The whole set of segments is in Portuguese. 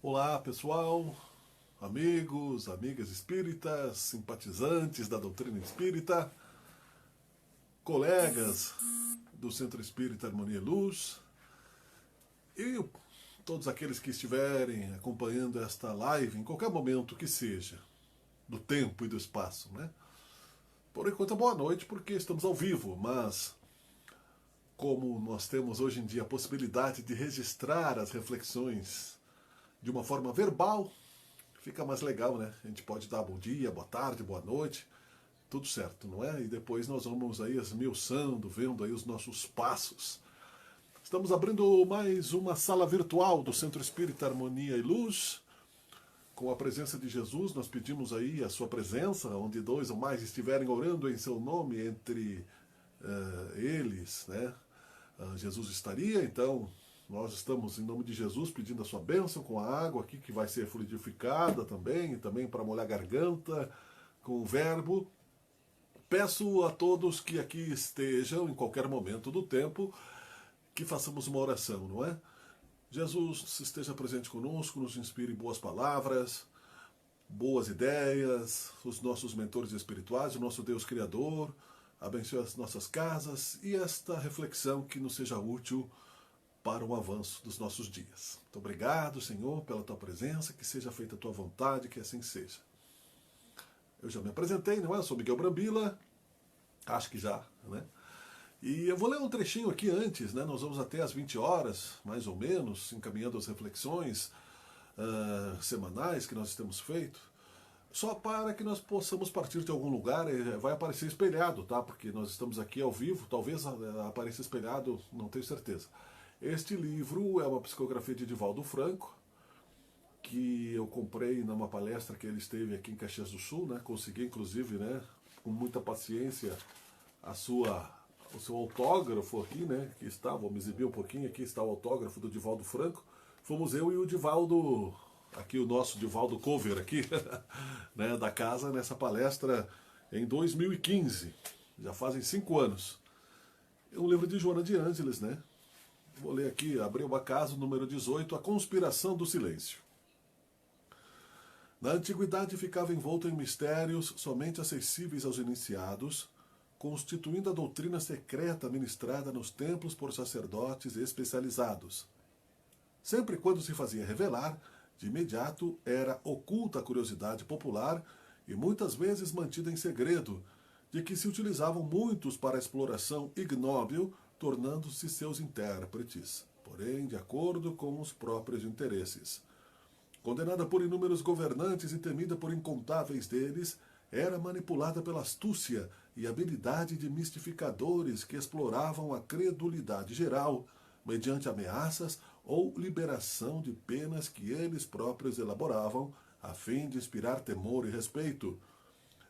Olá pessoal, amigos, amigas espíritas, simpatizantes da doutrina espírita, colegas do Centro Espírita Harmonia e Luz e todos aqueles que estiverem acompanhando esta live em qualquer momento que seja, do tempo e do espaço, né? Por enquanto, boa noite, porque estamos ao vivo, mas como nós temos hoje em dia a possibilidade de registrar as reflexões de uma forma verbal, fica mais legal, né? A gente pode dar bom dia, boa tarde, boa noite, tudo certo, não é? E depois nós vamos aí esmiuçando, vendo aí os nossos passos. Estamos abrindo mais uma sala virtual do Centro Espírita Harmonia e Luz. Com a presença de Jesus, nós pedimos aí a sua presença, onde dois ou mais estiverem orando em seu nome, entre eles, né? Jesus estaria, então nós estamos em nome de Jesus pedindo a sua bênção com a água aqui que vai ser fluidificada também, e também para molhar a garganta com o verbo. Peço a todos que aqui estejam em qualquer momento do tempo que façamos uma oração, não é? Jesus esteja presente conosco, nos inspire boas palavras, boas ideias, os nossos mentores espirituais, o nosso Deus Criador, abençoe as nossas casas e esta reflexão que nos seja útil para o avanço dos nossos dias. Muito obrigado, Senhor, pela tua presença, que seja feita a tua vontade, que assim seja. Eu já me apresentei, não é? Eu sou Miguel Brambila, acho que já, né? E eu vou ler um trechinho aqui antes, né? Nós vamos até às 20 horas, mais ou menos, encaminhando as reflexões semanais que nós temos feito, só para que nós possamos partir de algum lugar. Vai aparecer espelhado, tá? Porque nós estamos aqui ao vivo, talvez apareça espelhado, não tenho certeza. Este livro é uma psicografia de Divaldo Franco, que eu comprei numa palestra que ele esteve aqui em Caxias do Sul, né? Consegui, inclusive, né, com muita paciência, o seu autógrafo aqui, né? Que está, vou me exibir um pouquinho, aqui está o autógrafo do Divaldo Franco. Fomos eu e o Divaldo, aqui o nosso Divaldo Cover aqui, né, da casa, nessa palestra em 2015. Já fazem 5 anos. É um livro de Joana de Ângeles, né? Vou ler aqui, Abreu Acaso, número 18, A Conspiração do Silêncio. Na antiguidade ficava envolto em mistérios somente acessíveis aos iniciados, constituindo a doutrina secreta ministrada nos templos por sacerdotes especializados. Sempre quando se fazia revelar, de imediato era oculta a curiosidade popular e muitas vezes mantida em segredo, de que se utilizavam muitos para a exploração ignóbil, tornando-se seus intérpretes, porém de acordo com os próprios interesses. Condenada por inúmeros governantes e temida por incontáveis deles, era manipulada pela astúcia e habilidade de mistificadores que exploravam a credulidade geral, mediante ameaças ou liberação de penas que eles próprios elaboravam, a fim de inspirar temor e respeito.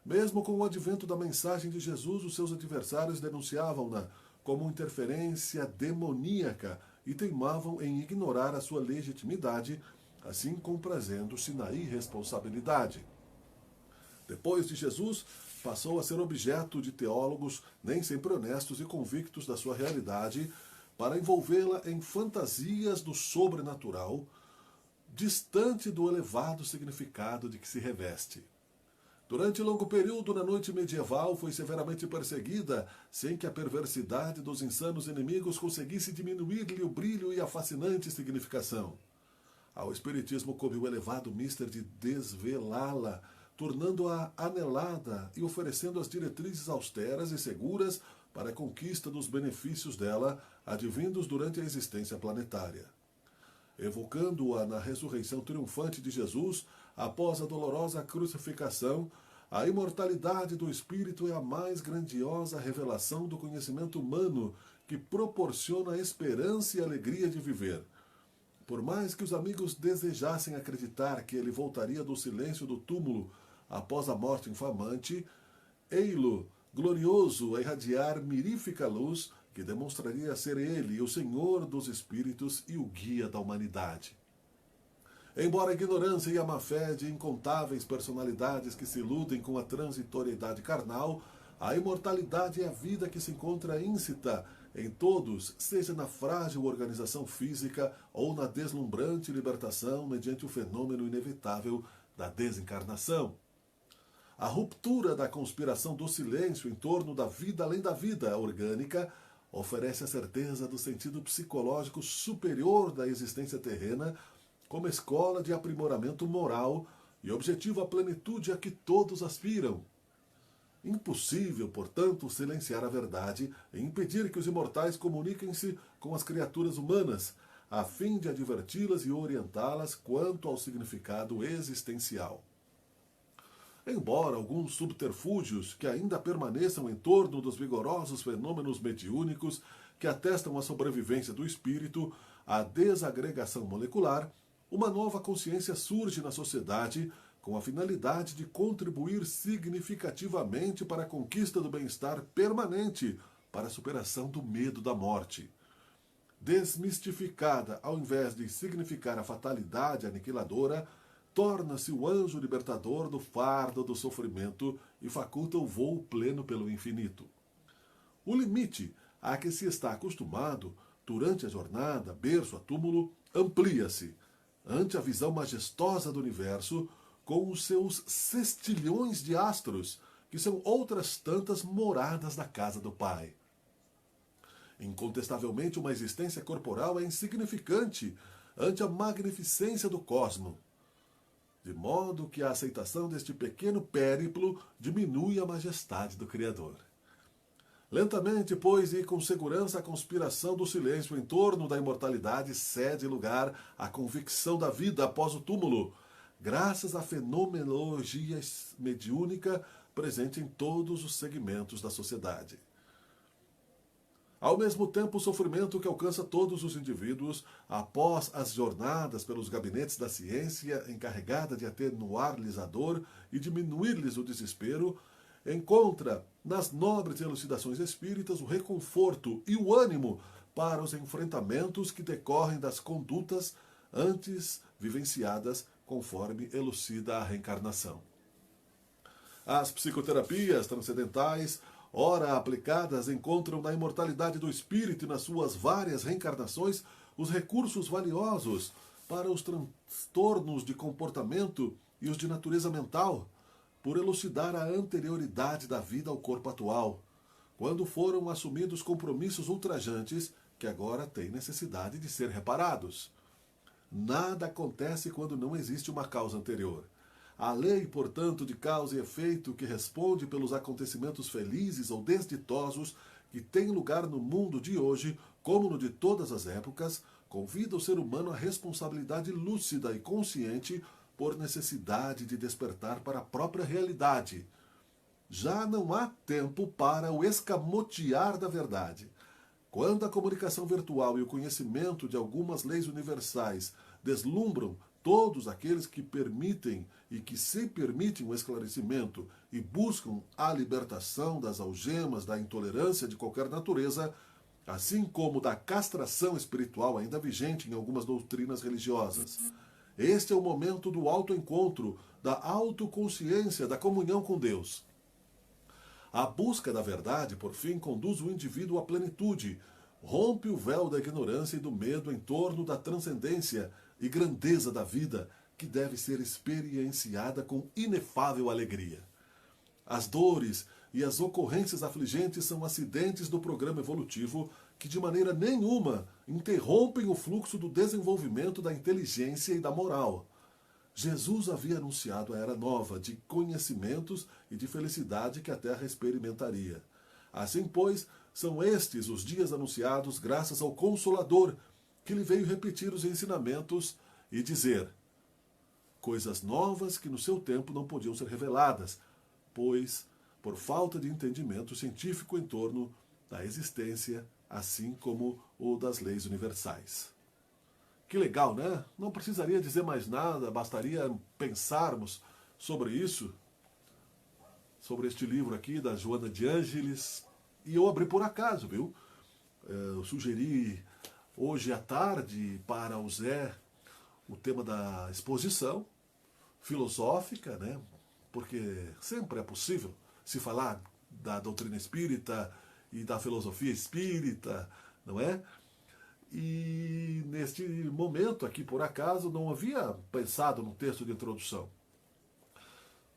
Mesmo com o advento da mensagem de Jesus, os seus adversários denunciavam-na como interferência demoníaca e teimavam em ignorar a sua legitimidade, assim comprazendo-se na irresponsabilidade. Depois de Jesus, passou a ser objeto de teólogos nem sempre honestos e convictos da sua realidade, para envolvê-la em fantasias do sobrenatural, distante do elevado significado de que se reveste. Durante longo período, na noite medieval, foi severamente perseguida, sem que a perversidade dos insanos inimigos conseguisse diminuir-lhe o brilho e a fascinante significação. Ao Espiritismo coube o elevado mister de desvelá-la, tornando-a anelada e oferecendo as diretrizes austeras e seguras para a conquista dos benefícios dela, advindos durante a existência planetária. Evocando-a na ressurreição triunfante de Jesus, após a dolorosa crucificação, a imortalidade do espírito é a mais grandiosa revelação do conhecimento humano que proporciona esperança e alegria de viver. Por mais que os amigos desejassem acreditar que ele voltaria do silêncio do túmulo após a morte infamante, ei-lo, glorioso, a irradiar mirífica luz que demonstraria ser ele o Senhor dos Espíritos e o guia da humanidade. Embora a ignorância e a má-fé de incontáveis personalidades que se iludem com a transitoriedade carnal A imortalidade é a vida que se encontra íncita em todos, seja na frágil organização física ou na deslumbrante libertação mediante o fenômeno inevitável da desencarnação. A ruptura da conspiração do silêncio em torno da vida além da vida orgânica oferece a certeza do sentido psicológico superior da existência terrena como escola de aprimoramento moral e objetivo à plenitude a que todos aspiram. Impossível, portanto, silenciar a verdade e impedir que os imortais comuniquem-se com as criaturas humanas, a fim de adverti-las e orientá-las quanto ao significado existencial. Embora alguns subterfúgios que ainda permaneçam em torno dos vigorosos fenômenos mediúnicos que atestam a sobrevivência do espírito, a desagregação molecular, uma nova consciência surge na sociedade com a finalidade de contribuir significativamente para a conquista do bem-estar permanente, para a superação do medo da morte. Desmistificada, ao invés de significar a fatalidade aniquiladora, torna-se o anjo libertador do fardo do sofrimento e faculta o voo pleno pelo infinito. O limite a que se está acostumado, durante a jornada, berço a túmulo, amplia-se, ante a visão majestosa do universo, com os seus sextilhões de astros, que são outras tantas moradas da casa do Pai. Incontestavelmente, uma existência corporal é insignificante ante a magnificência do cosmo, de modo que a aceitação deste pequeno périplo diminui a majestade do Criador. Lentamente, pois, e com segurança, a conspiração do silêncio em torno da imortalidade cede lugar à convicção da vida após o túmulo, graças à fenomenologia mediúnica presente em todos os segmentos da sociedade. Ao mesmo tempo, o sofrimento que alcança todos os indivíduos após as jornadas pelos gabinetes da ciência encarregada de atenuar-lhes a dor e diminuir-lhes o desespero, encontra nas nobres elucidações espíritas o reconforto e o ânimo para os enfrentamentos que decorrem das condutas antes vivenciadas conforme elucida a reencarnação. As psicoterapias transcendentais, ora aplicadas, encontram na imortalidade do espírito e nas suas várias reencarnações os recursos valiosos para os transtornos de comportamento e os de natureza mental, por elucidar a anterioridade da vida ao corpo atual, quando foram assumidos compromissos ultrajantes que agora têm necessidade de ser reparados. Nada acontece quando não existe uma causa anterior. A lei, portanto, de causa e efeito que responde pelos acontecimentos felizes ou desditosos que têm lugar no mundo de hoje, como no de todas as épocas, convida o ser humano à responsabilidade lúcida e consciente por necessidade de despertar para a própria realidade. Já não há tempo para o escamotear da verdade. Quando a comunicação virtual e o conhecimento de algumas leis universais deslumbram todos aqueles que permitem e que se permitem o esclarecimento e buscam a libertação das algemas da intolerância de qualquer natureza, assim como da castração espiritual ainda vigente em algumas doutrinas religiosas. Este é o momento do autoencontro, da autoconsciência, da comunhão com Deus. A busca da verdade, por fim, conduz o indivíduo à plenitude, rompe o véu da ignorância e do medo em torno da transcendência e grandeza da vida, que deve ser experienciada com inefável alegria. As dores e as ocorrências afligentes são acidentes do programa evolutivo que de maneira nenhuma interrompem o fluxo do desenvolvimento da inteligência e da moral. Jesus havia anunciado a era nova de conhecimentos e de felicidade que a Terra experimentaria. Assim, pois, são estes os dias anunciados graças ao Consolador, que lhe veio repetir os ensinamentos e dizer coisas novas que no seu tempo não podiam ser reveladas, pois, por falta de entendimento científico em torno da existência, assim como o das leis universais. Que legal, né? Não precisaria dizer mais nada, bastaria pensarmos sobre isso, sobre este livro aqui da Joana de Ângeles. E eu abri por acaso, viu? Eu sugeri hoje à tarde para o Zé o tema da exposição filosófica, né? Porque sempre é possível se falar da doutrina espírita e da filosofia espírita, não é? E neste momento aqui, por acaso, não havia pensado no texto de introdução.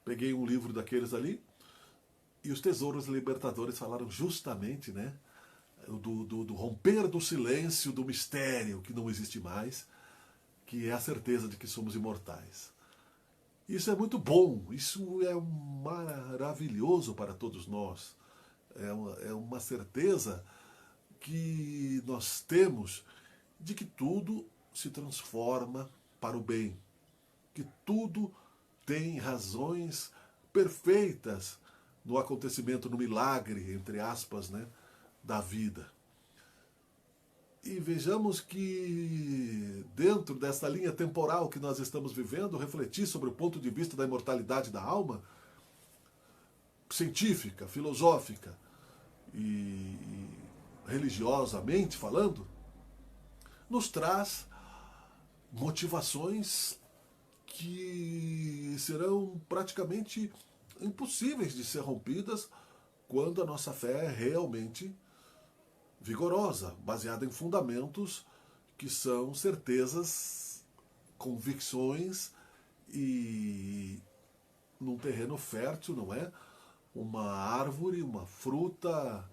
Peguei um livro daqueles ali e os tesouros libertadores falaram justamente, né, do romper do silêncio, do mistério que não existe mais, que é a certeza de que somos imortais. Isso é muito bom, isso é maravilhoso para todos nós. É uma certeza que nós temos de que tudo se transforma para o bem, que tudo tem razões perfeitas no acontecimento, no milagre, entre aspas, né, da vida. E vejamos que, dentro dessa linha temporal que nós estamos vivendo, refletir sobre o ponto de vista da imortalidade da alma, científica, filosófica e religiosamente falando, nos traz motivações que serão praticamente impossíveis de ser rompidas quando a nossa fé é realmente vigorosa, baseada em fundamentos que são certezas, convicções e num terreno fértil, não é? Uma árvore, uma fruta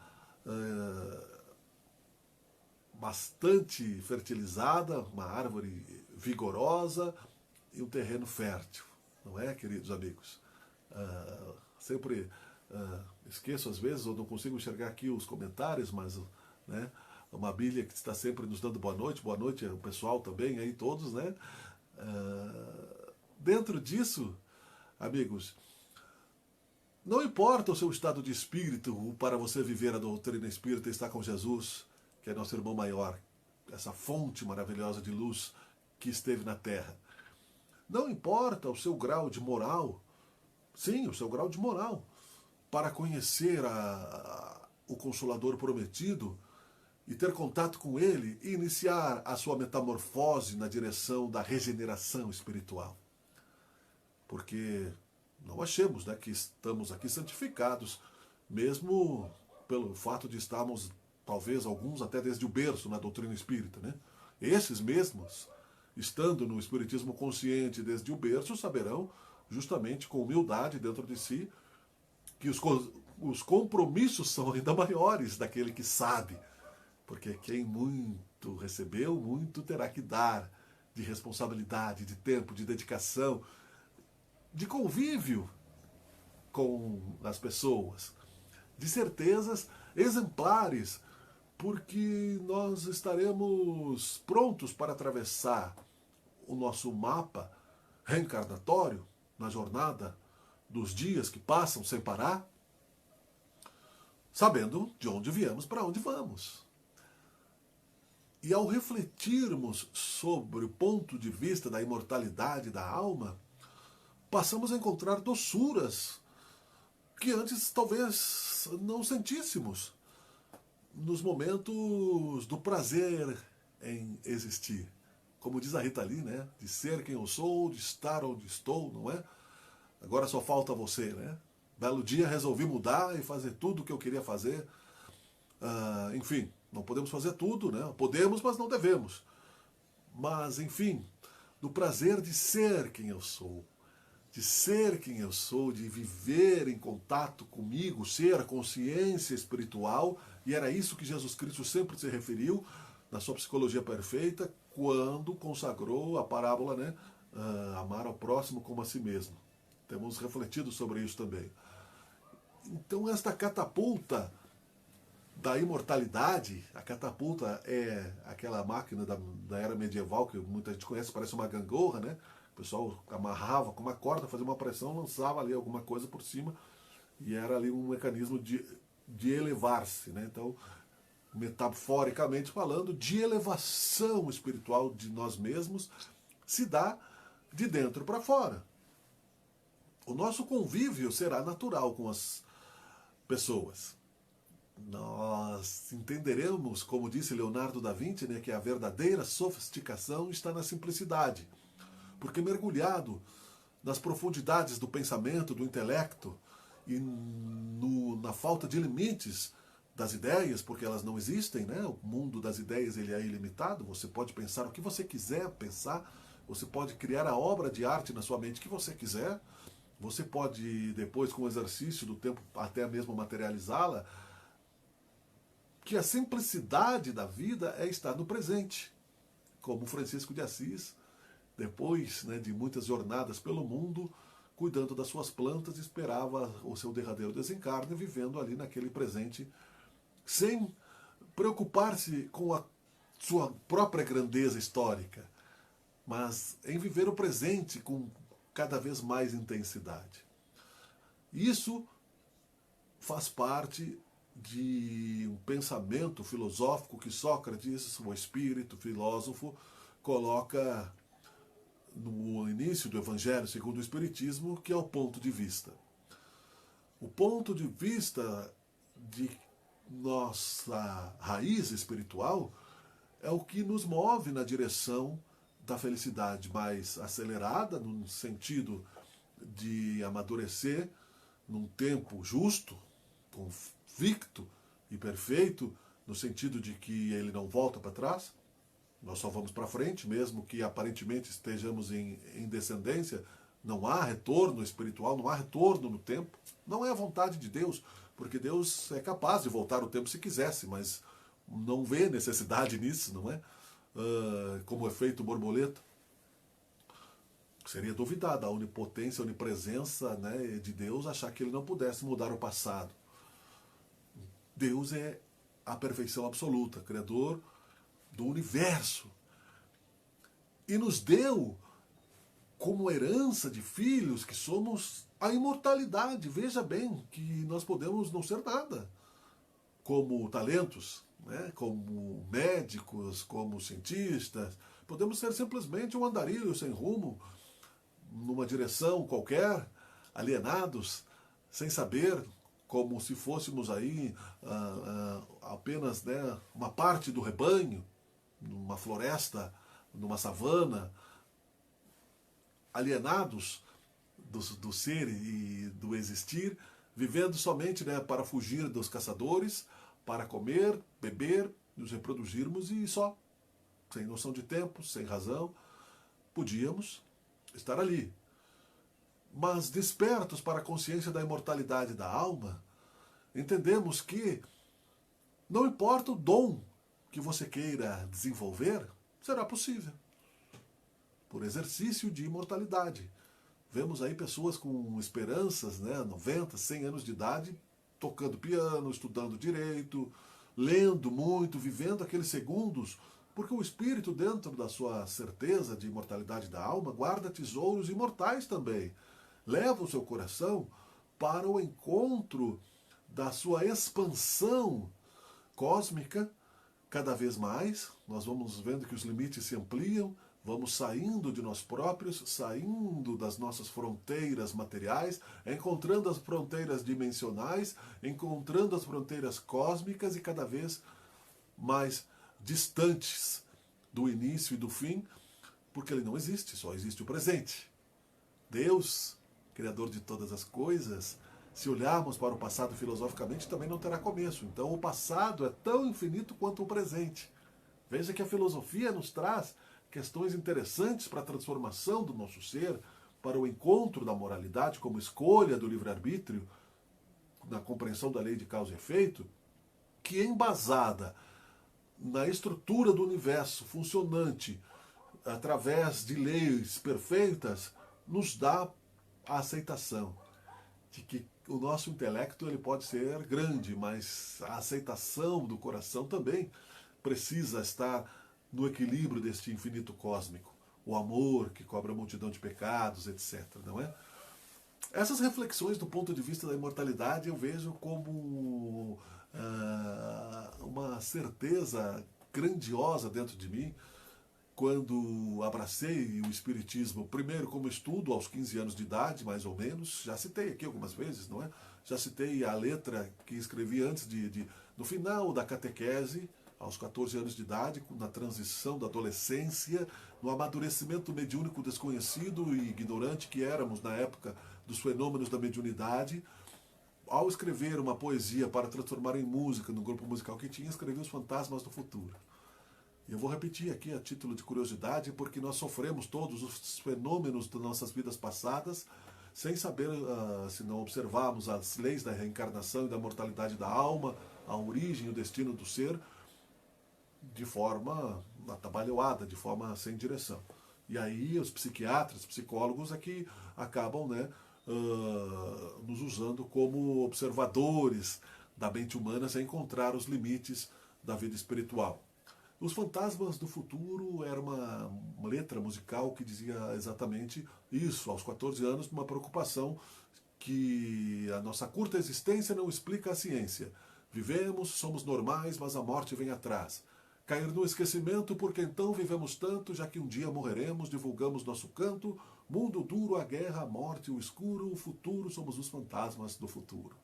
bastante fertilizada, uma árvore vigorosa e um terreno fértil, não é, queridos amigos? Sempre esqueço às vezes, ou não consigo enxergar aqui os comentários, mas, né, uma Bíblia que está sempre nos dando boa noite ao pessoal também, aí todos, né? Dentro disso, amigos, não importa o seu estado de espírito para você viver a doutrina espírita e estar com Jesus, que é nosso irmão maior, essa fonte maravilhosa de luz que esteve na Terra. Não importa o seu grau de moral, sim, o seu grau de moral, para conhecer o Consolador prometido e ter contato com ele e iniciar a sua metamorfose na direção da regeneração espiritual. Porque não achemos, né, que estamos aqui santificados, mesmo pelo fato de estarmos, talvez alguns até desde o berço na doutrina espírita, né? Esses mesmos, estando no espiritismo consciente desde o berço, saberão, justamente com humildade dentro de si, que os compromissos são ainda maiores daquele que sabe. Porque quem muito recebeu, muito terá que dar, de responsabilidade, de tempo, de dedicação, de convívio com as pessoas, de certezas exemplares, porque nós estaremos prontos para atravessar o nosso mapa reencarnatório na jornada dos dias que passam sem parar, sabendo de onde viemos, para onde vamos. E ao refletirmos sobre o ponto de vista da imortalidade da alma, passamos a encontrar doçuras que antes talvez não sentíssemos nos momentos do prazer em existir. Como diz a Rita Lee, né? De ser quem eu sou, de estar onde estou, não é? Agora só falta você, né? Belo dia resolvi mudar e fazer tudo o que eu queria fazer. Enfim, não podemos fazer tudo, né? Podemos, mas não devemos. Mas, enfim, do prazer de ser quem eu sou. De ser quem eu sou, de viver em contato comigo, ser a consciência espiritual, e era isso que Jesus Cristo sempre se referiu na sua psicologia perfeita, quando consagrou a parábola, né, amar ao próximo como a si mesmo. Temos refletido sobre isso também. Então esta catapulta da imortalidade, a catapulta é aquela máquina da era medieval que muita gente conhece, parece uma gangorra, né? O pessoal amarrava com uma corda, fazia uma pressão, lançava ali alguma coisa por cima e era ali um mecanismo de elevar-se, né? Então, metaforicamente falando, de elevação espiritual de nós mesmos se dá de dentro para fora. O nosso convívio será natural com as pessoas. Nós entenderemos, como disse Leonardo da Vinci, né, que a verdadeira sofisticação está na simplicidade. Porque mergulhado nas profundidades do pensamento, do intelecto, e na falta de limites das ideias, porque elas não existem, né? O mundo das ideias ele é ilimitado, você pode pensar o que você quiser pensar, você pode criar a obra de arte na sua mente que você quiser, você pode, depois, com o exercício do tempo, até mesmo materializá-la, que a simplicidade da vida é estar no presente, como Francisco de Assis, depois, né, de muitas jornadas pelo mundo, cuidando das suas plantas, esperava o seu derradeiro desencarne, vivendo ali naquele presente, sem preocupar-se com a sua própria grandeza histórica, mas em viver o presente com cada vez mais intensidade. Isso faz parte de um pensamento filosófico que Sócrates, o espírito filósofo, coloca no início do Evangelho segundo o Espiritismo, que é o ponto de vista. O ponto de vista de nossa raiz espiritual é o que nos move na direção da felicidade mais acelerada, no sentido de amadurecer num tempo justo, convicto e perfeito, no sentido de que ele não volta para trás, nós só vamos para frente, mesmo que aparentemente estejamos em descendência, não há retorno espiritual, não há retorno no tempo, não é a vontade de Deus, porque Deus é capaz de voltar o tempo se quisesse, mas não vê necessidade nisso, não é? Como efeito borboleta. Seria duvidar da onipotência, onipresença, né, de Deus, achar que ele não pudesse mudar o passado. Deus é a perfeição absoluta, criador do universo. E nos deu, como herança de filhos, que somos a imortalidade. Veja bem que nós podemos não ser nada, como talentos, né, como médicos, como cientistas. Podemos ser simplesmente um andarilho sem rumo, numa direção qualquer, alienados, sem saber, como se fôssemos aí apenas, né, uma parte do rebanho, numa floresta, numa savana, alienados do ser e do existir, vivendo somente, né, para fugir dos caçadores, para comer, beber, nos reproduzirmos e só, sem noção de tempo, sem razão, podíamos estar ali. Mas despertos para a consciência da imortalidade da alma, entendemos que não importa o dom que você queira desenvolver, será possível. Por exercício de imortalidade. Vemos aí pessoas com esperanças, né, 90, 100 anos de idade, tocando piano, estudando direito, lendo muito, vivendo aqueles segundos, porque o espírito, dentro da sua certeza de imortalidade da alma, guarda tesouros imortais também. Leva o seu coração para o encontro da sua expansão cósmica, cada vez mais. Nós vamos vendo que os limites se ampliam, vamos saindo de nós próprios, saindo das nossas fronteiras materiais, encontrando as fronteiras dimensionais, encontrando as fronteiras cósmicas e cada vez mais distantes do início e do fim, porque ele não existe, só existe o presente. Deus, Criador de todas as coisas, se olharmos para o passado filosoficamente, também não terá começo. Então o passado é tão infinito quanto o presente. Veja que a filosofia nos traz questões interessantes para a transformação do nosso ser, para o encontro da moralidade como escolha do livre-arbítrio, na compreensão da lei de causa e efeito, que é embasada na estrutura do universo funcionante através de leis perfeitas, nos dá a aceitação de que o nosso intelecto ele pode ser grande, mas a aceitação do coração também precisa estar no equilíbrio deste infinito cósmico. O amor que cobre a multidão de pecados, etc. Não é? Essas reflexões do ponto de vista da imortalidade eu vejo como uma certeza grandiosa dentro de mim, quando abracei o Espiritismo, primeiro como estudo aos 15 anos de idade, mais ou menos, já citei aqui algumas vezes, não é? Já citei a letra que escrevi antes no final da catequese, aos 14 anos de idade, na transição da adolescência, no amadurecimento mediúnico desconhecido e ignorante que éramos na época dos fenômenos da mediunidade, ao escrever uma poesia para transformar em música no grupo musical que tinha, escrevi Os Fantasmas do Futuro. E eu vou repetir aqui a título de curiosidade, porque nós sofremos todos os fenômenos das nossas vidas passadas, sem saber, se não observarmos as leis da reencarnação e da mortalidade da alma, a origem e o destino do ser, de forma atabalhoada, de forma sem direção. E aí os psiquiatras, psicólogos aqui acabam, né, nos usando como observadores da mente humana sem encontrar os limites da vida espiritual. Os Fantasmas do Futuro era uma letra musical que dizia exatamente isso, aos 14 anos, uma preocupação que a nossa curta existência não explica a ciência. Vivemos, somos normais, mas a morte vem atrás. Cair no esquecimento, porque então vivemos tanto, já que um dia morreremos, divulgamos nosso canto, mundo duro, a guerra, a morte, o escuro, o futuro, somos os fantasmas do futuro.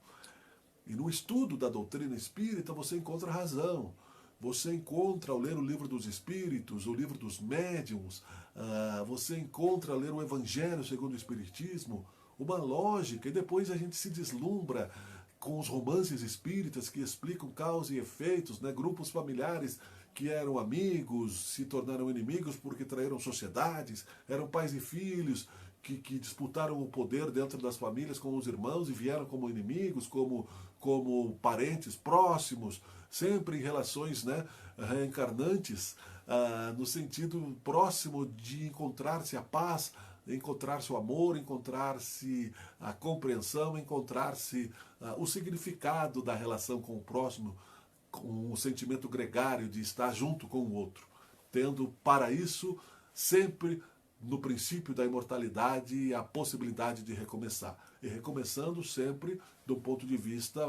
E no estudo da doutrina espírita você encontra razão. Você encontra, ao ler o livro dos Espíritos, o livro dos Médiuns, você encontra, ao ler o Evangelho segundo o Espiritismo, uma lógica, e depois a gente se deslumbra com os romances espíritas que explicam causa e efeitos, né? Grupos familiares que eram amigos, se tornaram inimigos porque traíram sociedades, eram pais e filhos que disputaram o poder dentro das famílias com os irmãos e vieram como inimigos, como parentes próximos, sempre em relações, né, reencarnantes, no sentido próximo de encontrar-se a paz, encontrar-se o amor, encontrar-se a compreensão, encontrar-se o significado da relação com o próximo, com o sentimento gregário de estar junto com o outro, tendo para isso sempre no princípio da imortalidade a possibilidade de recomeçar. E recomeçando sempre de um ponto de vista,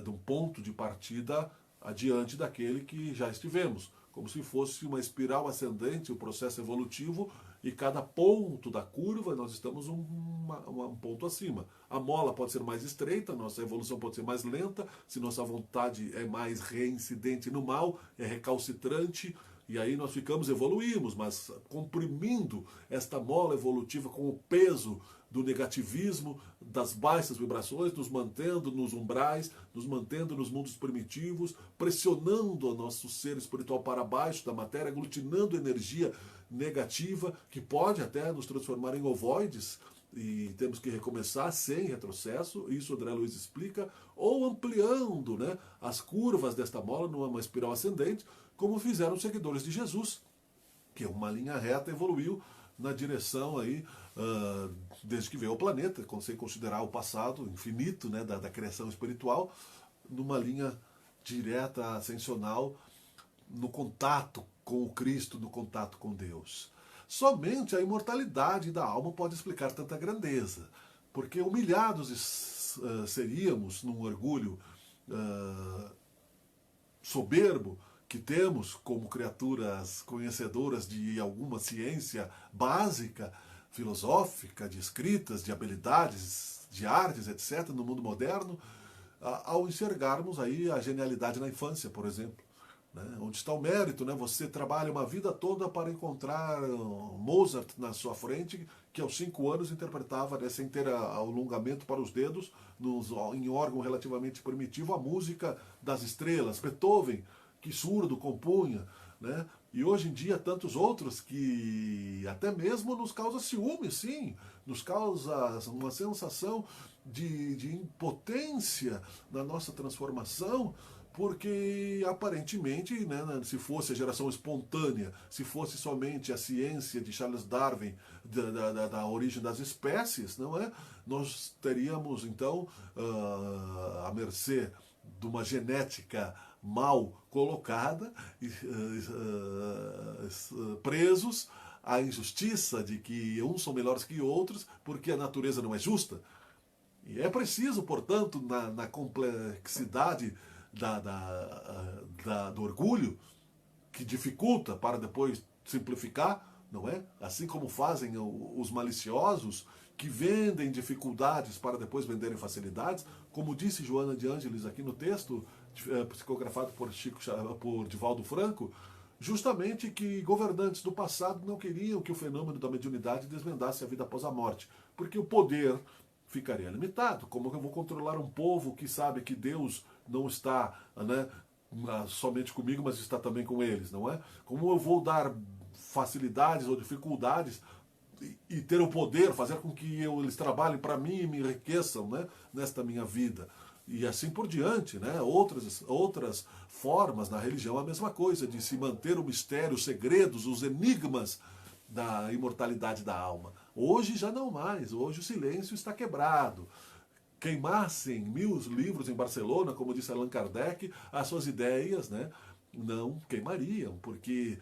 de um ponto de partida adiante daquele que já estivemos, como se fosse uma espiral ascendente, o processo evolutivo, e cada ponto da curva nós estamos um ponto acima. A mola pode ser mais estreita, nossa evolução pode ser mais lenta, se nossa vontade é mais reincidente no mal, é recalcitrante, e aí nós evoluímos, mas comprimindo esta mola evolutiva com o peso do negativismo, das baixas vibrações, nos mantendo nos umbrais, nos mantendo nos mundos primitivos, pressionando o nosso ser espiritual para baixo da matéria, aglutinando energia negativa, que pode até nos transformar em ovoides, e temos que recomeçar sem retrocesso, isso o André Luiz explica, ou ampliando, né, as curvas desta mola numa espiral ascendente, como fizeram os seguidores de Jesus, que uma linha reta evoluiu na direção aí, desde que veio ao planeta, sem considerar o passado infinito, né, da criação espiritual, numa linha direta, ascensional, no contato com o Cristo, no contato com Deus. Somente a imortalidade da alma pode explicar tanta grandeza, porque humilhados seríamos num orgulho soberbo que temos como criaturas conhecedoras de alguma ciência básica, filosófica, de escritas, de habilidades, de artes, etc., no mundo moderno, ao enxergarmos aí a genialidade na infância, por exemplo. Né? Onde está o mérito, né? Você trabalha uma vida toda para encontrar Mozart na sua frente, que aos 5 anos interpretava, né, sem ter alongamento para os dedos, em órgão relativamente primitivo, a música das estrelas. Beethoven, que surdo compunha, né? E hoje em dia tantos outros que até mesmo nos causa ciúme, sim, nos causa uma sensação de impotência na nossa transformação, porque aparentemente, né, se fosse a geração espontânea, se fosse somente a ciência de Charles Darwin da origem das espécies, não é? Nós teríamos então à mercê de uma genética mal colocada, presos à injustiça de que uns são melhores que outros, porque a natureza não é justa. E é preciso, portanto, na complexidade do orgulho, que dificulta para depois simplificar, não é? Assim como fazem os maliciosos, que vendem dificuldades para depois venderem facilidades, como disse Joana de Ângeles aqui no texto, psicografado por Divaldo Franco, justamente que governantes do passado não queriam que o fenômeno da mediunidade desvendasse a vida após a morte, porque o poder ficaria limitado. Como eu vou controlar um povo que sabe que Deus não está, né, somente comigo, mas está também com eles, não é? Como eu vou dar facilidades ou dificuldades e ter o poder, fazer com que eles trabalhem para mim e me enriqueçam, né, nesta minha vida? E assim por diante, né? Outras formas na religião, a mesma coisa, de se manter o mistério, os segredos, os enigmas da imortalidade da alma. Hoje já não mais, hoje o silêncio está quebrado. Queimassem 1000 livros em Barcelona, como disse Allan Kardec, as suas ideias, né, não queimariam, porque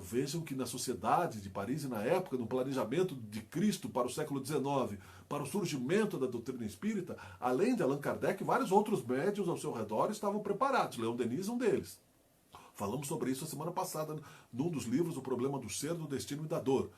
vejam que na sociedade de Paris e na época, no planejamento de Cristo para o século XIX, para o surgimento da doutrina espírita, além de Allan Kardec, vários outros médiuns ao seu redor estavam preparados. Leon Denis, um deles. Falamos sobre isso a semana passada, num dos livros, O Problema do Ser, do Destino e da Dor.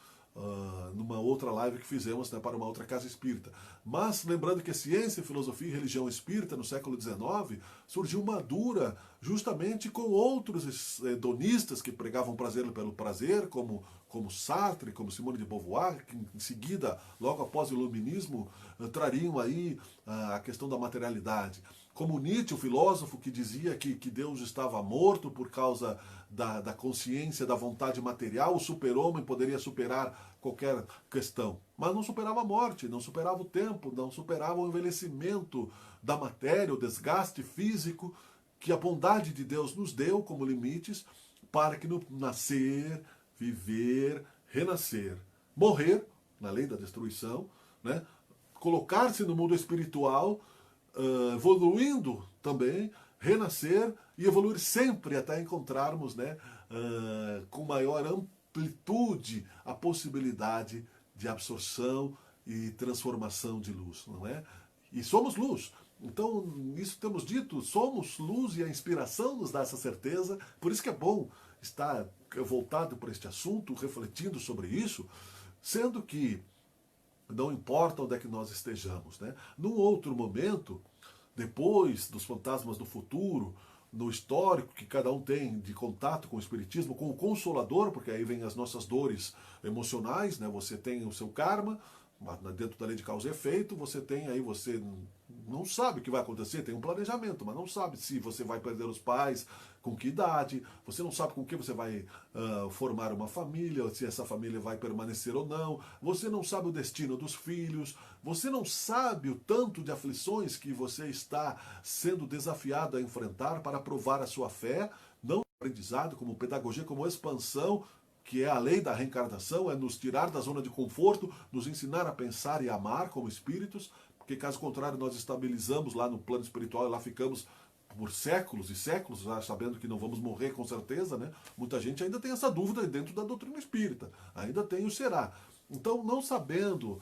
Numa outra live que fizemos, né, para uma outra casa espírita. Mas lembrando que a ciência, filosofia e religião espírita no século XIX surgiu madura justamente com outros hedonistas que pregavam prazer pelo prazer, como Sartre, como Simone de Beauvoir, que em seguida, logo após o iluminismo, trariam aí a questão da materialidade. Como Nietzsche, o filósofo que dizia que Deus estava morto por causa da consciência, da vontade material, o super-homem poderia superar qualquer questão. Mas não superava a morte, não superava o tempo, não superava o envelhecimento da matéria, o desgaste físico que a bondade de Deus nos deu como limites para que no nascer, viver, renascer, morrer, na lei da destruição, né, colocar-se no mundo espiritual, evoluindo também, renascer e evoluir sempre até encontrarmos, né, com maior amplitude a possibilidade de absorção e transformação de luz, não é? E somos luz. Então, isso temos dito, somos luz e a inspiração nos dá essa certeza, por isso que é bom estar voltado para este assunto, refletindo sobre isso, sendo que não importa onde é que nós estejamos, né? Num outro momento, depois dos fantasmas do futuro, no histórico que cada um tem de contato com o Espiritismo, com o Consolador, porque aí vem as nossas dores emocionais, né? Você tem o seu karma, dentro da lei de causa e efeito, você tem aí, você não sabe o que vai acontecer, tem um planejamento, mas não sabe se você vai perder os pais, com que idade, você não sabe com que você vai formar uma família, se essa família vai permanecer ou não, você não sabe o destino dos filhos, você não sabe o tanto de aflições que você está sendo desafiado a enfrentar para provar a sua fé, não aprendizado, como pedagogia, como expansão, que é a lei da reencarnação, é nos tirar da zona de conforto, nos ensinar a pensar e amar como espíritos, porque caso contrário nós estabilizamos lá no plano espiritual e lá ficamos por séculos e séculos, já sabendo que não vamos morrer com certeza, né? Muita gente ainda tem essa dúvida dentro da doutrina espírita, ainda tem o será. Então, não sabendo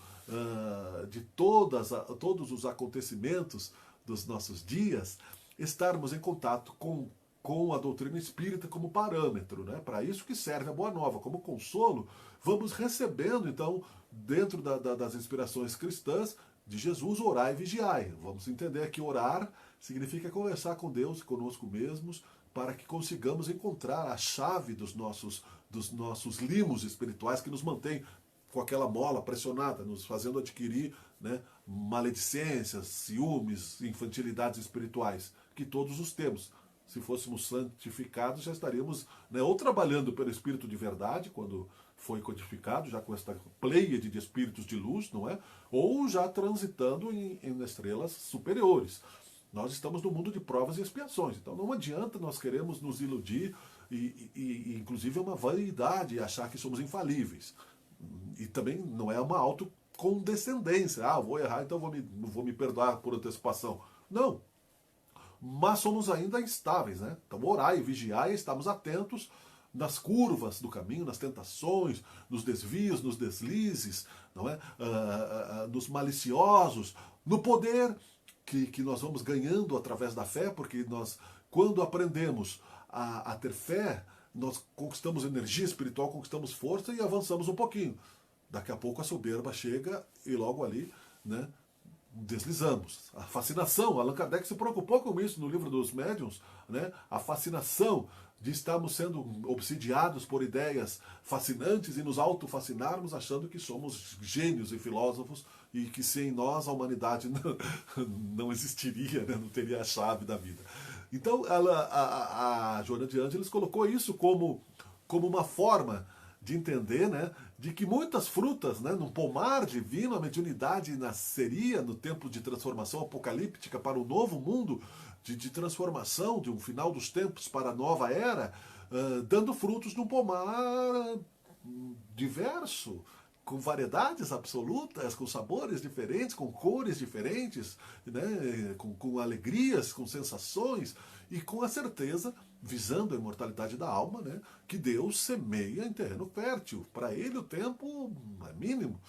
de todos os acontecimentos dos nossos dias, estarmos em contato com a doutrina espírita como parâmetro, né? Para isso que serve a Boa Nova, como consolo, vamos recebendo, então, dentro das inspirações cristãs, de Jesus, orai e vigiai. Vamos entender que orar significa conversar com Deus e conosco mesmos, para que consigamos encontrar a chave dos nossos limos espirituais que nos mantém com aquela mola pressionada, nos fazendo adquirir, né, maledicências, ciúmes, infantilidades espirituais, que todos os temos. Se fôssemos santificados, já estaríamos, né, ou trabalhando pelo Espírito de verdade, quando foi codificado, já com esta pleiade de espíritos de luz, não é? Ou já transitando em estrelas superiores. Nós estamos no mundo de provas e expiações, então não adianta nós queremos nos iludir e inclusive é uma vaidade achar que somos infalíveis. E também não é uma autocondescendência. Ah, vou errar, então vou me perdoar por antecipação. Não. Mas somos ainda instáveis, né? Então orai, vigiai e estamos atentos nas curvas do caminho, nas tentações, nos desvios, nos deslizes, não é? Nos maliciosos, no poder que nós vamos ganhando através da fé, porque nós, quando aprendemos a ter fé, nós conquistamos energia espiritual, conquistamos força e avançamos um pouquinho. Daqui a pouco a soberba chega e logo ali, né, deslizamos. A fascinação, Allan Kardec se preocupou com isso no livro dos médiuns, né? A fascinação de estarmos sendo obsidiados por ideias fascinantes e nos autofascinarmos achando que somos gênios e filósofos e que sem nós a humanidade não existiria, né? Não teria a chave da vida. Então a Joana de Ângeles colocou isso como uma forma de entender, né, de que muitas frutas, né, num pomar divino, a mediunidade nasceria no tempo de transformação apocalíptica para o novo mundo, de transformação, de um final dos tempos para a nova era, dando frutos num pomar diverso, com variedades absolutas, com sabores diferentes, com cores diferentes, né, com alegrias, com sensações, e com a certeza, visando a imortalidade da alma, né, que Deus semeia em terreno fértil. Para ele o tempo é mínimo,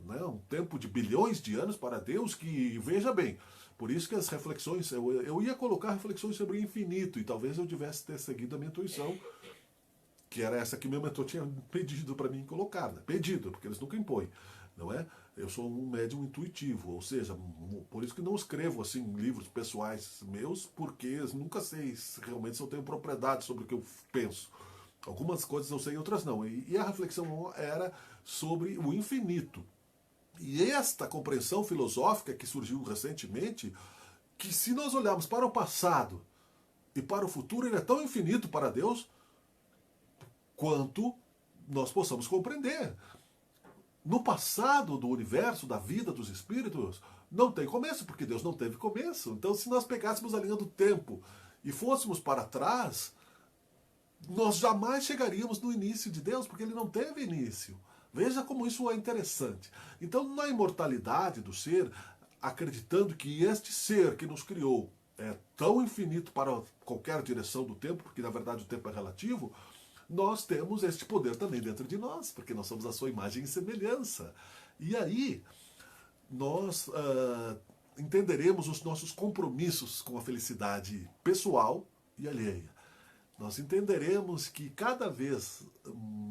né, um tempo de bilhões de anos para Deus, que, veja bem, por isso que as reflexões, eu ia colocar reflexões sobre o infinito, e talvez eu tivesse ter seguido a minha intuição, que era essa que meu mentor tinha pedido para mim colocar, né? Pedido, porque eles nunca impõem, não é? Eu sou um médium intuitivo, ou seja, por isso que não escrevo assim livros pessoais meus, porque eu nunca sei realmente se eu tenho propriedade sobre o que eu penso. Algumas coisas eu sei, outras não. E a reflexão era sobre o infinito. E esta compreensão filosófica que surgiu recentemente, que se nós olharmos para o passado e para o futuro, ele é tão infinito para Deus quanto nós possamos compreender. No passado do universo, da vida dos espíritos, não tem começo, porque Deus não teve começo. Então, se nós pegássemos a linha do tempo e fôssemos para trás, nós jamais chegaríamos no início de Deus, porque ele não teve início. Veja como isso é interessante. Então, na imortalidade do ser, acreditando que este ser que nos criou é tão infinito para qualquer direção do tempo, porque na verdade o tempo é relativo, nós temos este poder também dentro de nós, porque nós somos a sua imagem e semelhança. E aí, nós entenderemos os nossos compromissos com a felicidade pessoal e alheia. Nós entenderemos que cada vez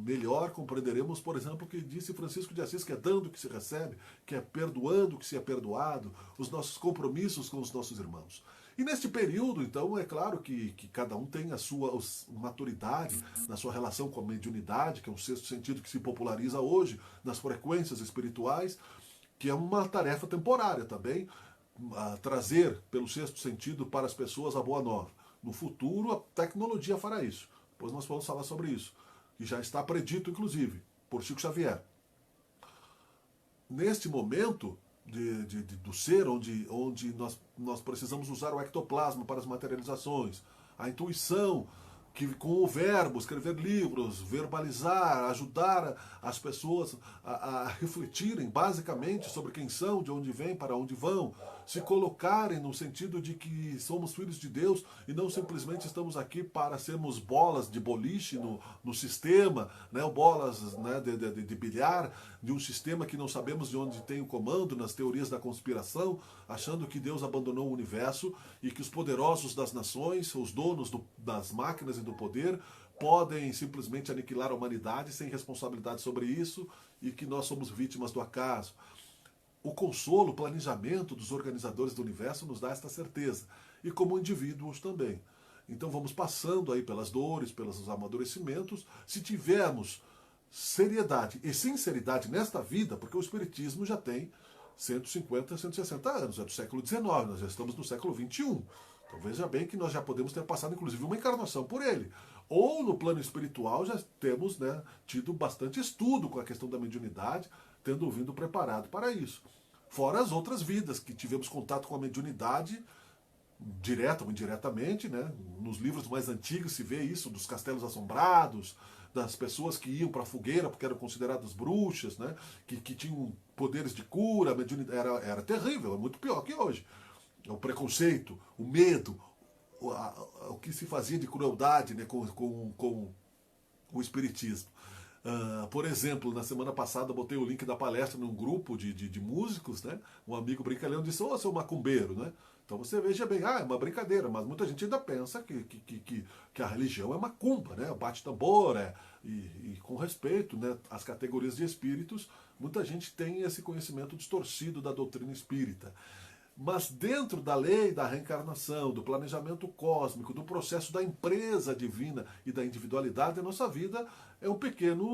melhor compreenderemos, por exemplo, o que disse Francisco de Assis, que é dando o que se recebe, que é perdoando o que se é perdoado, os nossos compromissos com os nossos irmãos. E neste período, então, é claro que cada um tem a sua maturidade na sua relação com a mediunidade, que é um sexto sentido que se populariza hoje, nas frequências espirituais, que é uma tarefa temporária também, trazer pelo sexto sentido para as pessoas a boa nova. No futuro, a tecnologia fará isso. Depois nós vamos falar sobre isso, que já está predito, inclusive, por Chico Xavier. Neste momento do ser, onde nós precisamos usar o ectoplasma para as materializações, a intuição, que com o verbo, escrever livros, verbalizar, ajudar as pessoas a refletirem basicamente sobre quem são, de onde vêm, para onde vão, se colocarem no sentido de que somos filhos de Deus e não simplesmente estamos aqui para sermos bolas de boliche no sistema, né, bolas, né, de bilhar, de um sistema que não sabemos de onde tem o comando, nas teorias da conspiração, achando que Deus abandonou o universo e que os poderosos das nações, os donos das máquinas e do poder, podem simplesmente aniquilar a humanidade sem responsabilidade sobre isso e que nós somos vítimas do acaso. O consolo, o planejamento dos organizadores do universo nos dá esta certeza, e como indivíduos também. Então vamos passando aí pelas dores, pelos amadurecimentos, se tivermos seriedade e sinceridade nesta vida, porque o Espiritismo já tem 150, 160 anos, é do século XIX, nós já estamos no século XXI. Então veja bem que nós já podemos ter passado inclusive uma encarnação por ele. Ou no plano espiritual já temos, né, tido bastante estudo com a questão da mediunidade, tendo vindo preparado para isso. Fora as outras vidas que tivemos contato com a mediunidade, direta ou indiretamente, né? Nos livros mais antigos se vê isso, dos castelos assombrados, das pessoas que iam para a fogueira porque eram consideradas bruxas, né? Que tinham poderes de cura, a mediunidade era terrível, é muito pior que hoje. O preconceito, o medo, o que se fazia de crueldade, né, com o espiritismo. Por exemplo, na semana passada eu botei o link da palestra num grupo de músicos, né? Um amigo brincalhão disse, ô, seu macumbeiro, né? Então você veja bem, é uma brincadeira, mas muita gente ainda pensa que a religião é macumba, né? Bate tambor, e com respeito, né, às categorias de espíritos, muita gente tem esse conhecimento distorcido da doutrina espírita. Mas dentro da lei da reencarnação, do planejamento cósmico, do processo da empresa divina e da individualidade, a nossa vida é um pequeno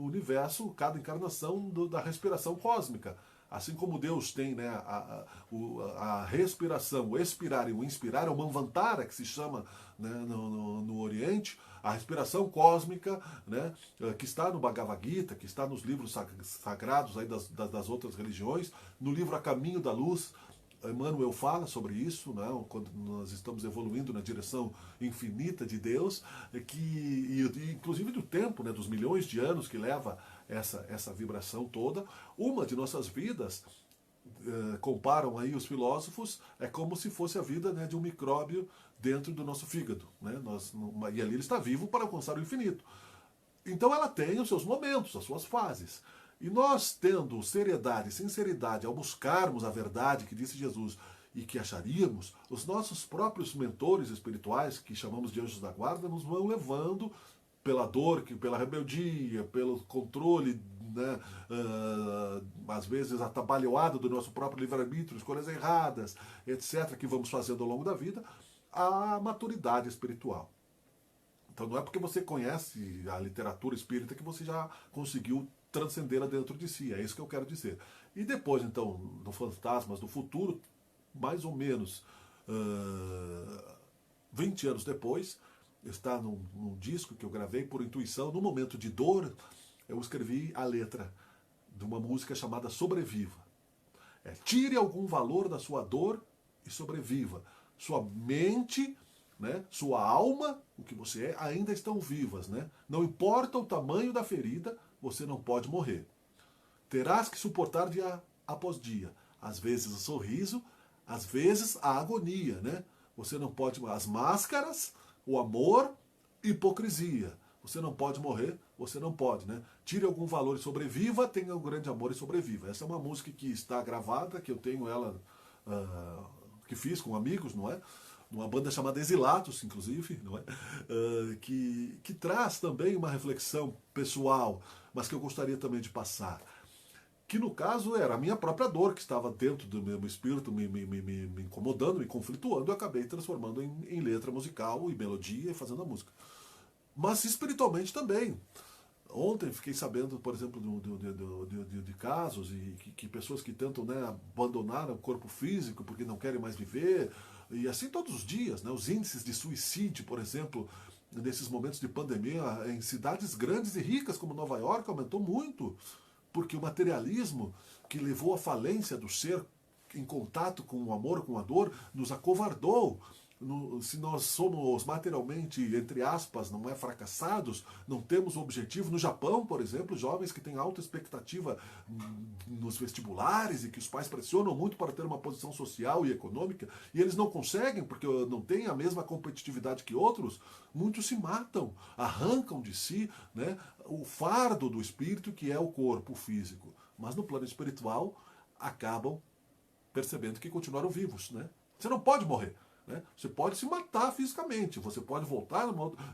universo, cada encarnação da respiração cósmica. Assim como Deus tem, né, a respiração, o expirar e o inspirar, é o Manvantara, que se chama, né, no Oriente, a respiração cósmica, né, que está no Bhagavad Gita, que está nos livros sagrados aí das outras religiões, no livro A Caminho da Luz, Emmanuel fala sobre isso, né, quando nós estamos evoluindo na direção infinita de Deus, inclusive do tempo, né, dos milhões de anos que leva essa vibração toda. Uma de nossas vidas, comparam aí os filósofos, é como se fosse a vida, né, de um micróbio dentro do nosso fígado. Né, e ali ele está vivo para alcançar o infinito. Então ela tem os seus momentos, as suas fases. E nós, tendo seriedade e sinceridade ao buscarmos a verdade que disse Jesus e que acharíamos, os nossos próprios mentores espirituais, que chamamos de anjos da guarda, nos vão levando pela dor, pela rebeldia, pelo controle, né, às vezes atabalhoado do nosso próprio livre-arbítrio, escolhas erradas, etc., que vamos fazendo ao longo da vida, a maturidade espiritual. Então não é porque você conhece a literatura espírita que você já conseguiu transcendê-la dentro de si, é isso que eu quero dizer. E depois, então, no Fantasmas do Futuro, mais ou menos 20 anos depois, está num disco que eu gravei por intuição, no momento de dor, eu escrevi a letra de uma música chamada Sobreviva. Tire algum valor da sua dor e sobreviva. Sua mente, né, sua alma, o que você é, ainda estão vivas. Né? Não importa o tamanho da ferida, você não pode morrer. Terás que suportar dia após dia. Às vezes o sorriso, às vezes a agonia. Né? Você não pode... As máscaras, o amor, hipocrisia. Você não pode morrer, você não pode. Né? Tire algum valor e sobreviva, tenha um grande amor e sobreviva. Essa é uma música que está gravada, que eu tenho ela... que fiz com amigos, não é? Uma banda chamada Exilatos, inclusive, não é? Que traz também uma reflexão pessoal, mas que eu gostaria também de passar. Que no caso era a minha própria dor, que estava dentro do meu espírito, me incomodando, me conflituando, eu acabei transformando em letra musical e melodia e fazendo a música. Mas espiritualmente também. Ontem fiquei sabendo, por exemplo, de casos e que pessoas que tentam, né, abandonar o corpo físico porque não querem mais viver, e assim todos os dias. Né, os índices de suicídio, por exemplo, nesses momentos de pandemia, em cidades grandes e ricas como Nova York, aumentou muito, porque o materialismo que levou à falência do ser em contato com o amor, com a dor, nos acovardou. Se nós somos materialmente, entre aspas, não é fracassados, não temos objetivo. No Japão, por exemplo, jovens que têm alta expectativa nos vestibulares e que os pais pressionam muito para ter uma posição social e econômica, e eles não conseguem porque não têm a mesma competitividade que outros, muitos se matam, arrancam de si, né, o fardo do espírito que é o corpo físico. Mas no plano espiritual acabam percebendo que continuaram vivos. Né? Você não pode morrer. Né? Você pode se matar fisicamente, você pode voltar numa outra...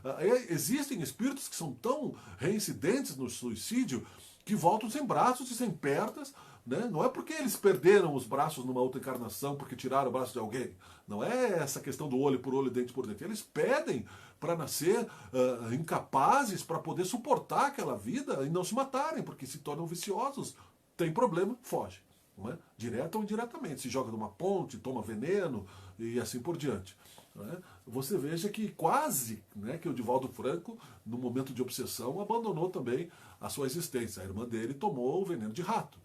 Existem espíritos que são tão reincidentes no suicídio que voltam sem braços e sem pernas. Né? Não é porque eles perderam os braços numa outra encarnação porque tiraram o braço de alguém. Não é essa questão do olho por olho, dente por dente. Eles pedem para nascer incapazes para poder suportar aquela vida e não se matarem, porque se tornam viciosos. Tem problema, foge. Não é? Direta ou indiretamente, se joga numa ponte, toma veneno e assim por diante. Não é? Você veja que quase, né, que o Divaldo Franco, no momento de obsessão, abandonou também a sua existência. A irmã dele tomou o veneno de rato.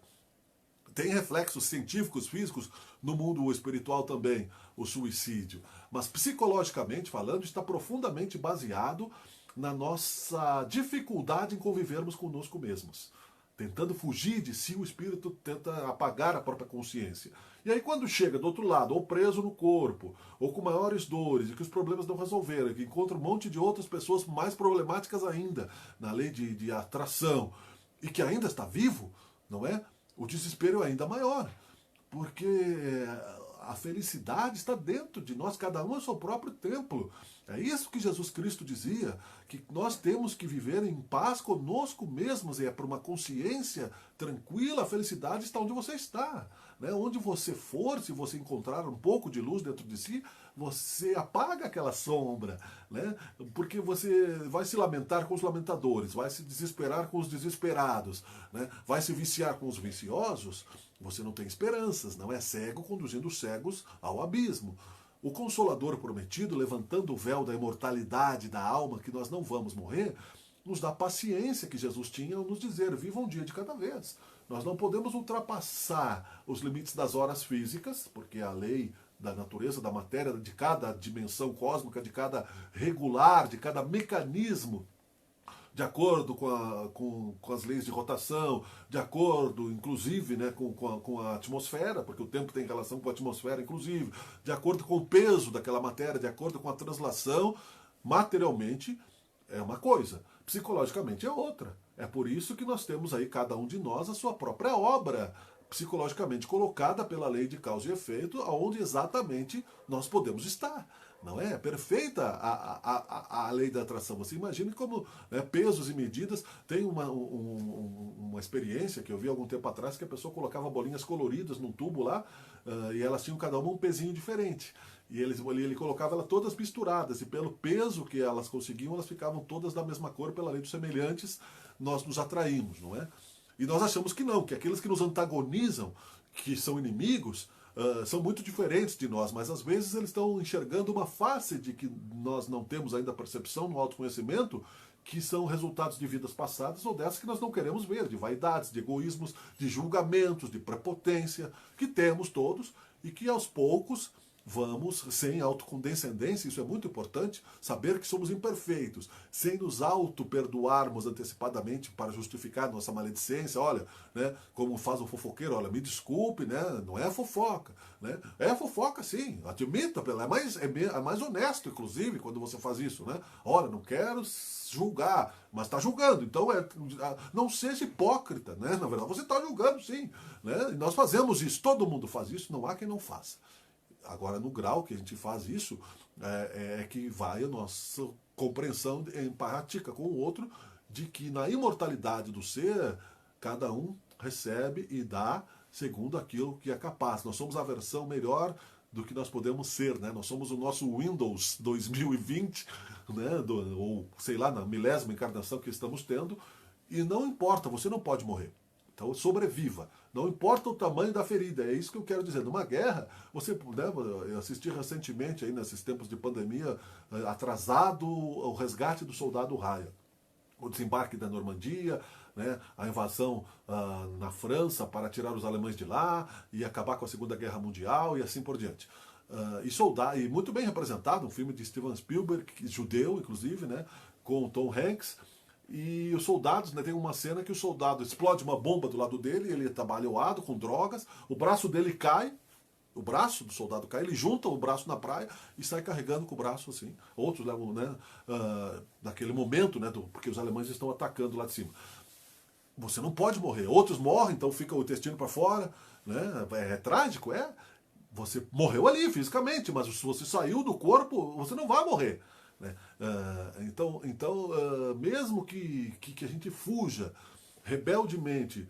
Tem reflexos científicos, físicos, no mundo espiritual também, o suicídio. Mas psicologicamente falando, está profundamente baseado na nossa dificuldade em convivermos conosco mesmos. Tentando fugir de si, o espírito tenta apagar a própria consciência. E aí quando chega do outro lado, ou preso no corpo, ou com maiores dores, e que os problemas não resolveram, que encontra um monte de outras pessoas mais problemáticas ainda, na lei de atração, e que ainda está vivo, não é? O desespero é ainda maior. Porque a felicidade está dentro de nós, cada um é o seu próprio templo. É isso que Jesus Cristo dizia, que nós temos que viver em paz conosco mesmos, e é por uma consciência tranquila, a felicidade está onde você está. Né? Onde você for, se você encontrar um pouco de luz dentro de si, você apaga aquela sombra, né? Porque você vai se lamentar com os lamentadores, vai se desesperar com os desesperados, né? Vai se viciar com os viciosos, você não tem esperanças, não é cego conduzindo os cegos ao abismo. O Consolador prometido, levantando o véu da imortalidade da alma, que nós não vamos morrer, nos dá paciência que Jesus tinha ao nos dizer, viva um dia de cada vez. Nós não podemos ultrapassar os limites das horas físicas, porque a lei da natureza, da matéria, de cada dimensão cósmica, de cada regular, de cada mecanismo, de acordo com as leis de rotação, de acordo, inclusive, né, com a atmosfera, porque o tempo tem relação com a atmosfera, inclusive, de acordo com o peso daquela matéria, de acordo com a translação, materialmente é uma coisa, psicologicamente é outra. É por isso que nós temos aí, cada um de nós, a sua própria obra psicologicamente colocada pela lei de causa e efeito, aonde exatamente nós podemos estar. Não é? Perfeita a lei da atração. Você imagina como, né, pesos e medidas. Tem uma experiência que eu vi algum tempo atrás que a pessoa colocava bolinhas coloridas num tubo lá e elas tinham cada uma um pezinho diferente. E ele colocava elas todas misturadas, e pelo peso que elas conseguiam, elas ficavam todas da mesma cor, pela lei dos semelhantes, nós nos atraímos, não é? E nós achamos que não, que aqueles que nos antagonizam, que são inimigos, são muito diferentes de nós, mas às vezes eles estão enxergando uma face de que nós não temos ainda percepção no autoconhecimento, que são resultados de vidas passadas ou dessas que nós não queremos ver, de vaidades, de egoísmos, de julgamentos, de prepotência, que temos todos e que aos poucos vamos, sem autocondescendência, isso é muito importante, saber que somos imperfeitos, sem nos auto-perdoarmos antecipadamente para justificar nossa maledicência, olha, né, como faz o fofoqueiro, olha, me desculpe, né, não é fofoca, né, é fofoca sim, admita, é mais honesto, inclusive, quando você faz isso, né, olha, não quero julgar, mas está julgando, então não seja hipócrita, né, na verdade você está julgando sim, né, e nós fazemos isso, todo mundo faz isso, não há quem não faça. Agora, no grau que a gente faz isso, é que vai a nossa compreensão empática com o outro, de que na imortalidade do ser, cada um recebe e dá segundo aquilo que é capaz. Nós somos a versão melhor do que nós podemos ser, né? Nós somos o nosso Windows 2020, né? Ou sei lá, na milésima encarnação que estamos tendo, e não importa, você não pode morrer. Então sobreviva. Não importa o tamanho da ferida, é isso que eu quero dizer. Numa guerra, você, né, eu assisti recentemente, aí, nesses tempos de pandemia, atrasado, o resgate do soldado Ryan. O desembarque da Normandia, né, a invasão na França para tirar os alemães de lá e acabar com a Segunda Guerra Mundial e assim por diante. E muito bem representado, um filme de Steven Spielberg, judeu, inclusive, né, com o Tom Hanks. E os soldados, né, tem uma cena que o soldado explode uma bomba do lado dele, ele está baleoado com drogas, o braço dele cai, o braço do soldado cai, ele junta o braço na praia e sai carregando com o braço assim. Outros levam, né, naquele momento, né, porque os alemães estão atacando lá de cima. Você não pode morrer. Outros morrem, então fica o intestino para fora, né? É trágico, é. Você morreu ali fisicamente, mas se você saiu do corpo, você não vai morrer. Né? Então, mesmo que a gente fuja rebeldemente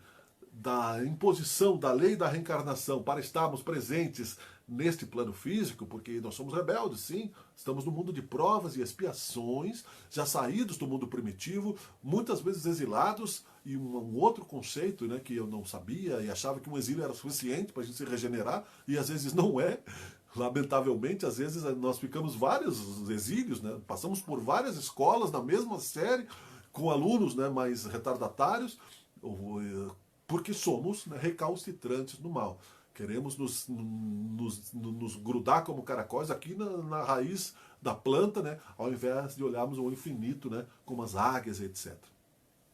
da imposição da lei da reencarnação para estarmos presentes neste plano físico, porque nós somos rebeldes, sim, estamos no mundo de provas e expiações, já saídos do mundo primitivo, muitas vezes exilados, e um outro conceito, né, que eu não sabia e achava que um exílio era suficiente para a gente se regenerar, e às vezes não é. Lamentavelmente, às vezes nós ficamos vários exílios, né? Passamos por várias escolas na mesma série, com alunos, né, mais retardatários, porque somos, né, recalcitrantes no mal. Queremos nos grudar como caracóis aqui na raiz da planta, né, ao invés de olharmos o infinito, né, como as águias, etc.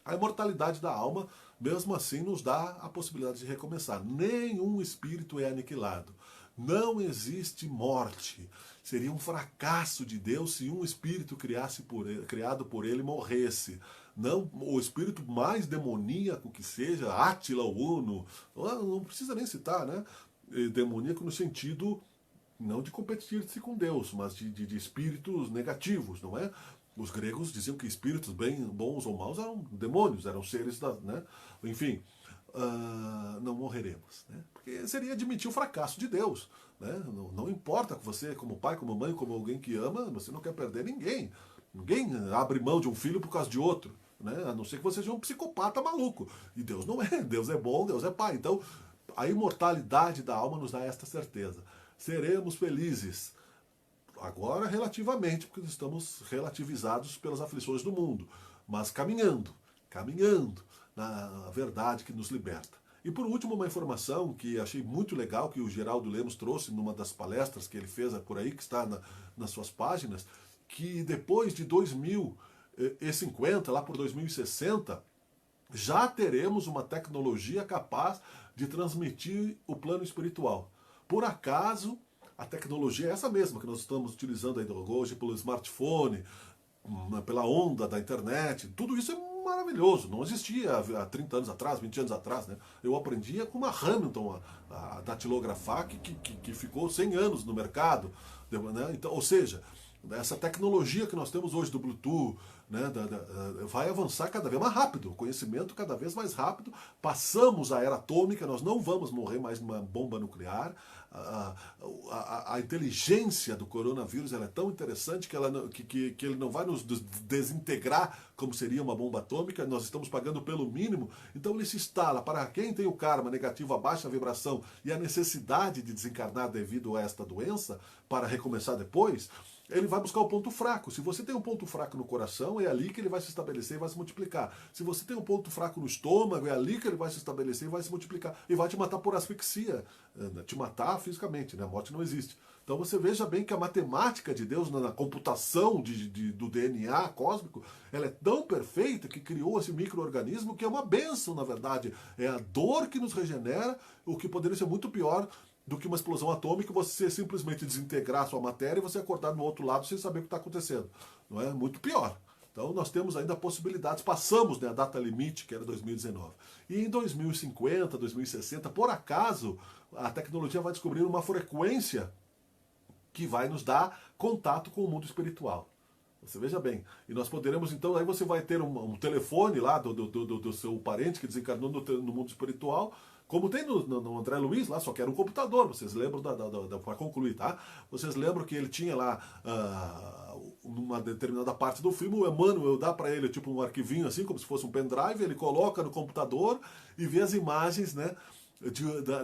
A imortalidade da alma, mesmo assim, nos dá a possibilidade de recomeçar. Nenhum espírito é aniquilado. Não existe morte. Seria um fracasso de Deus se um espírito criado por ele morresse. Não, o espírito mais demoníaco que seja, Átila Uno, não precisa nem citar, né? Demoníaco no sentido não de competir-se com Deus, mas de espíritos negativos, não é? Os gregos diziam que espíritos bem bons ou maus eram demônios, eram seres, né? Enfim, não morreremos, né? Porque seria admitir o fracasso de Deus, né? Não importa que você, como pai, como mãe, como alguém que ama, você não quer perder ninguém. Ninguém abre mão de um filho por causa de outro, né? A não ser que você seja um psicopata maluco. E Deus não é. Deus é bom, Deus é pai. Então, a imortalidade da alma nos dá esta certeza. Seremos felizes. Agora, relativamente, porque estamos relativizados pelas aflições do mundo. Mas caminhando na verdade que nos liberta. E por último, uma informação que achei muito legal, que o Geraldo Lemos trouxe numa das palestras que ele fez por aí, que está nas suas páginas, que depois de 2050, lá por 2060, já teremos uma tecnologia capaz de transmitir o plano espiritual. Por acaso, a tecnologia é essa mesma que nós estamos utilizando ainda hoje pelo smartphone, pela onda da internet, tudo isso é maravilhoso, não existia há 30 anos atrás, 20 anos atrás, né? Eu aprendia com uma Hamilton a datilografar que ficou 100 anos no mercado, né? Então, ou seja, essa tecnologia que nós temos hoje do Bluetooth, né, vai avançar cada vez mais rápido, o conhecimento cada vez mais rápido, passamos a era atômica, nós não vamos morrer mais numa bomba nuclear, a inteligência do coronavírus ela é tão interessante que ele não vai nos desintegrar como seria uma bomba atômica, nós estamos pagando pelo mínimo, então ele se instala para quem tem o karma negativo, a baixa vibração e a necessidade de desencarnar devido a esta doença, para recomeçar depois, ele vai buscar o ponto fraco. Se você tem um ponto fraco no coração, é ali que ele vai se estabelecer e vai se multiplicar. Se você tem um ponto fraco no estômago, é ali que ele vai se estabelecer e vai se multiplicar. E vai te matar por asfixia, te matar fisicamente, né? A morte não existe. Então você veja bem que a matemática de Deus na computação do DNA cósmico, ela é tão perfeita que criou esse micro-organismo que é uma bênção, na verdade. É a dor que nos regenera, o que poderia ser muito pior do que uma explosão atômica, você simplesmente desintegrar a sua matéria e você acordar no outro lado sem saber o que está acontecendo. Não é? Muito pior. Então nós temos ainda possibilidades, passamos, né, a data limite, que era 2019. E em 2050, 2060, por acaso, a tecnologia vai descobrir uma frequência que vai nos dar contato com o mundo espiritual. Você veja bem. E nós poderemos, então, aí você vai ter um telefone lá do seu parente que desencarnou no mundo espiritual, como tem no André Luiz lá, só que era um computador. Vocês lembram, para concluir, tá? Vocês lembram que ele tinha lá, numa determinada parte do filme, o Emmanuel dá para ele tipo um arquivinho assim, como se fosse um pendrive, ele coloca no computador e vê as imagens, né,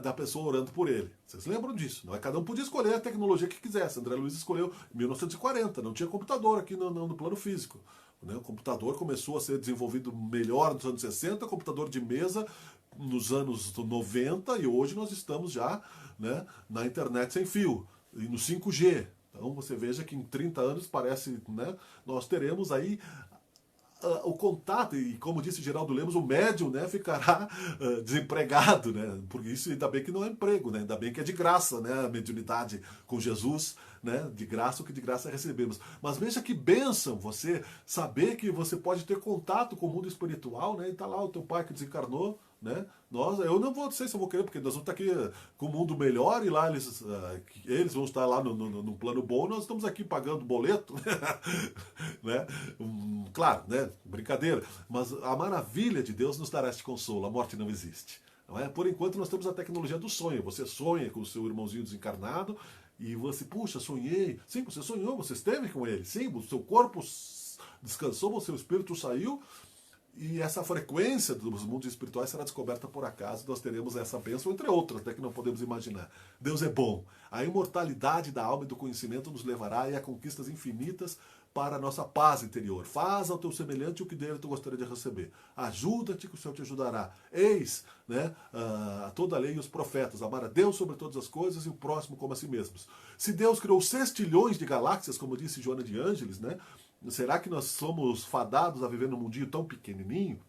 da pessoa orando por ele. Vocês lembram disso? Não é? Cada um podia escolher a tecnologia que quisesse. André Luiz escolheu em 1940, não tinha computador aqui no plano físico. Né? O computador começou a ser desenvolvido melhor nos anos 60, computador de mesa nos anos 90, e hoje nós estamos já, né, na internet sem fio, e no 5G. Então você veja que em 30 anos parece, né, nós teremos aí o contato, e como disse Geraldo Lemos, o médium, né, ficará desempregado, né, porque isso ainda bem que não é emprego, né, ainda bem que é de graça, né, a mediunidade com Jesus, né, de graça o que de graça recebemos. Mas veja que bênção você saber que você pode ter contato com o mundo espiritual, né, e tá lá o teu pai que desencarnou, né, eu não sei se eu vou querer, porque nós vamos estar aqui com o mundo melhor e lá eles vão estar lá no plano bom, nós estamos aqui pagando boleto, né? Claro, né? Brincadeira, mas a maravilha de Deus nos dará este consolo, a morte não existe. Não é? Por enquanto nós temos a tecnologia do sonho, você sonha com o seu irmãozinho desencarnado e você, puxa, sonhei, sim, você sonhou, você esteve com ele, sim, o seu corpo descansou, o seu espírito saiu. E essa frequência dos mundos espirituais será descoberta por acaso, nós teremos essa bênção, entre outras, até que não podemos imaginar. Deus é bom. A imortalidade da alma e do conhecimento nos levará a conquistas infinitas para a nossa paz interior. Faz ao teu semelhante o que dele tu gostaria de receber. Ajuda-te que o Senhor te ajudará. Eis, né, toda a lei e os profetas, amar a Deus sobre todas as coisas e o próximo como a si mesmos. Se Deus criou 6 trilhões de galáxias, como disse Joana de Ângeles, né, será que nós somos fadados a viver num mundinho tão pequenininho?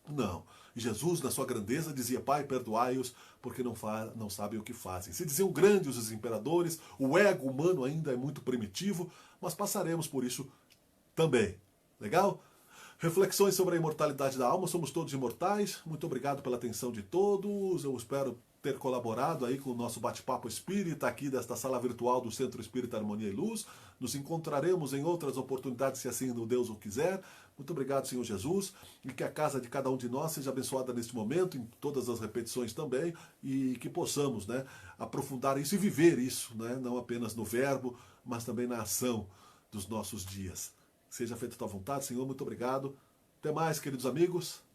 Não. Jesus, na sua grandeza, dizia, Pai, perdoai-os, porque não sabem o que fazem. Se diziam grandes os imperadores, o ego humano ainda é muito primitivo, mas passaremos por isso também. Legal? Reflexões sobre a imortalidade da alma, somos todos imortais. Muito obrigado pela atenção de todos. Eu espero ter colaborado aí com o nosso bate-papo espírita aqui desta sala virtual do Centro Espírita Harmonia e Luz. Nos encontraremos em outras oportunidades, se assim o Deus o quiser. Muito obrigado, Senhor Jesus, e que a casa de cada um de nós seja abençoada neste momento, em todas as repetições também, e que possamos, né, aprofundar isso e viver isso, né, não apenas no verbo, mas também na ação dos nossos dias. Seja feita a tua vontade, Senhor, muito obrigado. Até mais, queridos amigos.